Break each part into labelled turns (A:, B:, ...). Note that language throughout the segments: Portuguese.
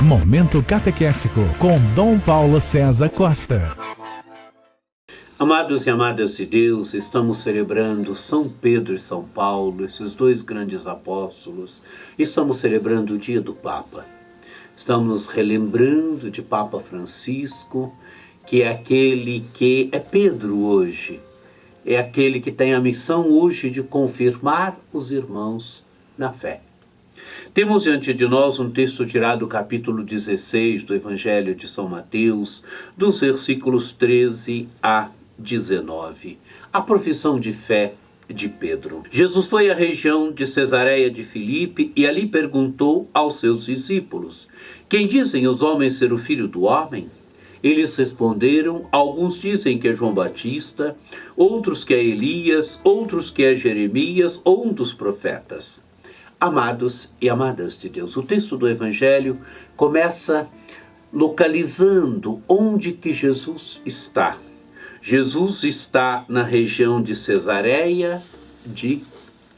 A: Momento Catequético com Dom Paulo César Costa.
B: Amados e amadas de Deus, estamos celebrando São Pedro e São Paulo, esses dois grandes apóstolos. Estamos celebrando o dia do Papa. Estamos nos relembrando de Papa Francisco, que é aquele que é Pedro hoje. É aquele que tem a missão hoje de confirmar os irmãos na fé. Temos diante de nós um texto tirado do capítulo 16 do Evangelho de São Mateus, dos versículos 13 a 19. A profissão de fé de Pedro. Jesus foi à região de Cesareia de Filipe e ali perguntou aos seus discípulos: quem dizem os homens ser o filho do homem? Eles responderam: alguns dizem que é João Batista, outros que é Elias, outros que é Jeremias ou um dos profetas. Amados e amadas de Deus, o texto do Evangelho começa localizando onde que Jesus está. Jesus está na região de Cesareia de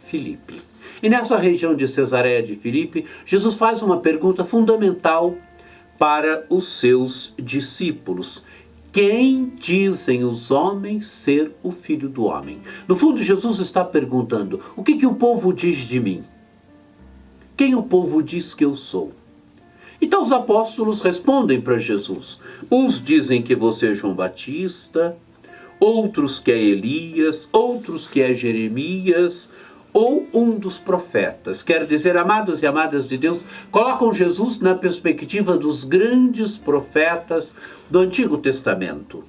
B: Filipe. E nessa região de Cesareia de Filipe, Jesus faz uma pergunta fundamental para os seus discípulos. Quem dizem os homens ser o Filho do Homem? No fundo, Jesus está perguntando: o que o povo diz de mim? Quem o povo diz que eu sou? Então os apóstolos respondem para Jesus. Uns dizem que você é João Batista, outros que é Elias, outros que é Jeremias, ou um dos profetas. Quer dizer, amados e amadas de Deus, colocam Jesus na perspectiva dos grandes profetas do Antigo Testamento.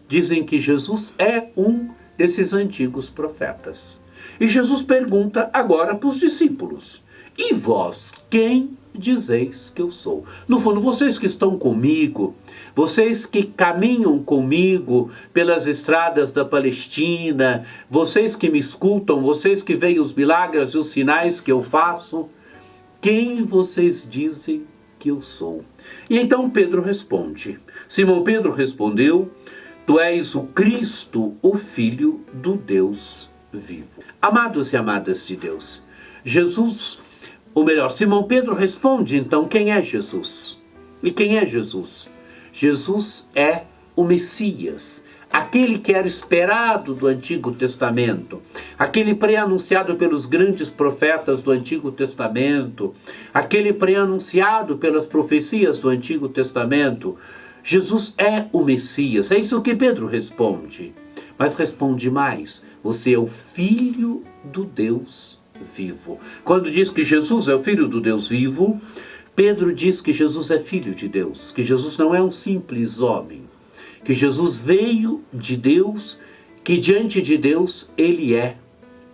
B: Dizem que Jesus é um desses antigos profetas. E Jesus pergunta agora para os discípulos: e vós, quem dizeis que eu sou? No fundo, vocês que estão comigo, vocês que caminham comigo pelas estradas da Palestina, vocês que me escutam, vocês que veem os milagres e os sinais que eu faço, quem vocês dizem que eu sou? E então Pedro responde. Simão Pedro respondeu: tu és o Cristo, o Filho do Deus vivo. Amados e amadas de Deus, Simão Pedro responde então quem é Jesus. E quem é Jesus? Jesus é o Messias, aquele que era esperado do Antigo Testamento, aquele pré-anunciado pelos grandes profetas do Antigo Testamento, aquele pré-anunciado pelas profecias do Antigo Testamento. Jesus é o Messias, é isso que Pedro responde. Mas responde mais: você é o Filho do Deus vivo. Quando diz que Jesus é o Filho do Deus vivo, Pedro diz que Jesus é Filho de Deus, que Jesus não é um simples homem, que Jesus veio de Deus, que diante de Deus ele é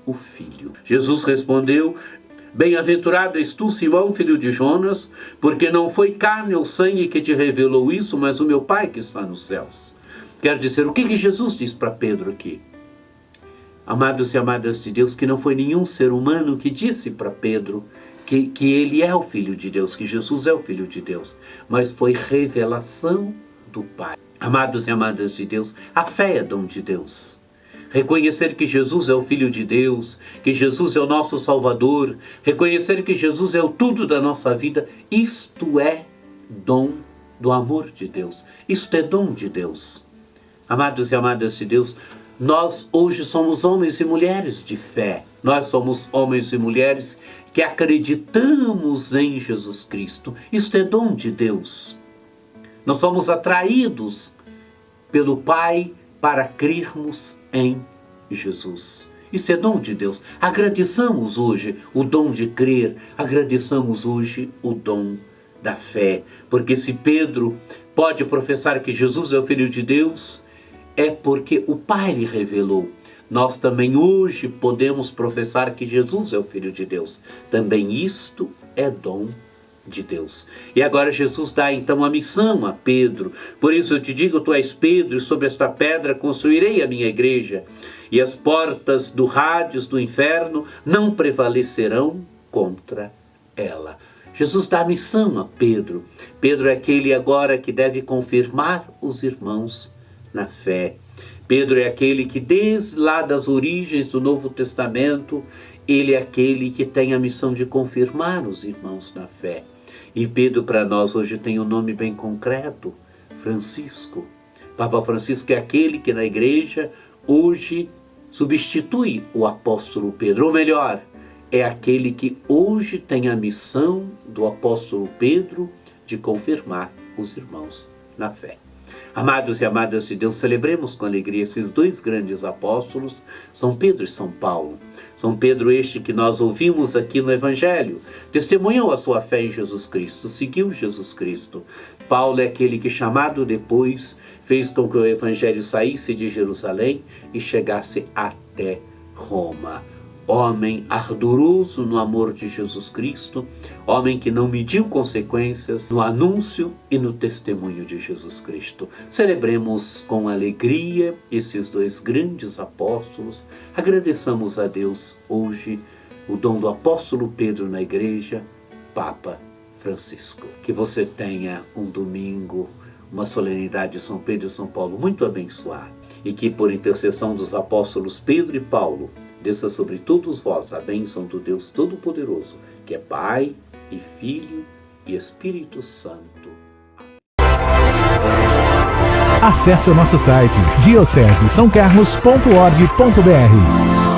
B: o Filho. Jesus respondeu: bem-aventurado és tu, Simão, filho de Jonas, porque não foi carne ou sangue que te revelou isso, mas o meu Pai que está nos céus. Quer dizer, o que Jesus diz para Pedro aqui? Amados e amadas de Deus, que não foi nenhum ser humano que disse para Pedro que ele é o Filho de Deus, que Jesus é o Filho de Deus, mas foi revelação do Pai. Amados e amadas de Deus, a fé é dom de Deus. Reconhecer que Jesus é o Filho de Deus, que Jesus é o nosso Salvador, reconhecer que Jesus é o tudo da nossa vida, isto é dom do amor de Deus, isto é dom de Deus. Amados e amadas de Deus, nós hoje somos homens e mulheres de fé. Nós somos homens e mulheres que acreditamos em Jesus Cristo. Isto é dom de Deus. Nós somos atraídos pelo Pai para crermos em Jesus. Isso é dom de Deus. Agradeçamos hoje o dom de crer, agradeçamos hoje o dom da fé. Porque se Pedro pode professar que Jesus é o Filho de Deus, é porque o Pai lhe revelou. Nós também hoje podemos professar que Jesus é o Filho de Deus. Também isto é dom de Deus. E agora Jesus dá então a missão a Pedro. Por isso eu te digo, tu és Pedro, e sobre esta pedra construirei a minha igreja, e as portas do Hades, do inferno, não prevalecerão contra ela. Jesus dá a missão a Pedro. Pedro é aquele agora que deve confirmar os irmãos na fé. Pedro é aquele que desde lá das origens do Novo Testamento, ele é aquele que tem a missão de confirmar os irmãos na fé. E Pedro para nós hoje tem um nome bem concreto, Francisco. Papa Francisco é aquele que na igreja hoje substitui o apóstolo Pedro, ou melhor, é aquele que hoje tem a missão do apóstolo Pedro de confirmar os irmãos na fé. Amados e amadas de Deus, celebremos com alegria esses dois grandes apóstolos, São Pedro e São Paulo. São Pedro este que nós ouvimos aqui no Evangelho, testemunhou a sua fé em Jesus Cristo, seguiu Jesus Cristo. Paulo é aquele que, chamado depois, fez com que o Evangelho saísse de Jerusalém e chegasse até Roma. Homem ardoroso no amor de Jesus Cristo, homem que não mediu consequências no anúncio e no testemunho de Jesus Cristo. Celebremos com alegria esses dois grandes apóstolos, agradeçamos a Deus hoje o dom do apóstolo Pedro na igreja, Papa Francisco. Que você tenha um domingo, uma solenidade de São Pedro e São Paulo muito abençoada, e que por intercessão dos apóstolos Pedro e Paulo, desça sobre todos vós a bênção do Deus Todo-Poderoso, que é Pai e Filho e Espírito Santo.
A: Acesse o nosso site diocesesaocarlos.org.br.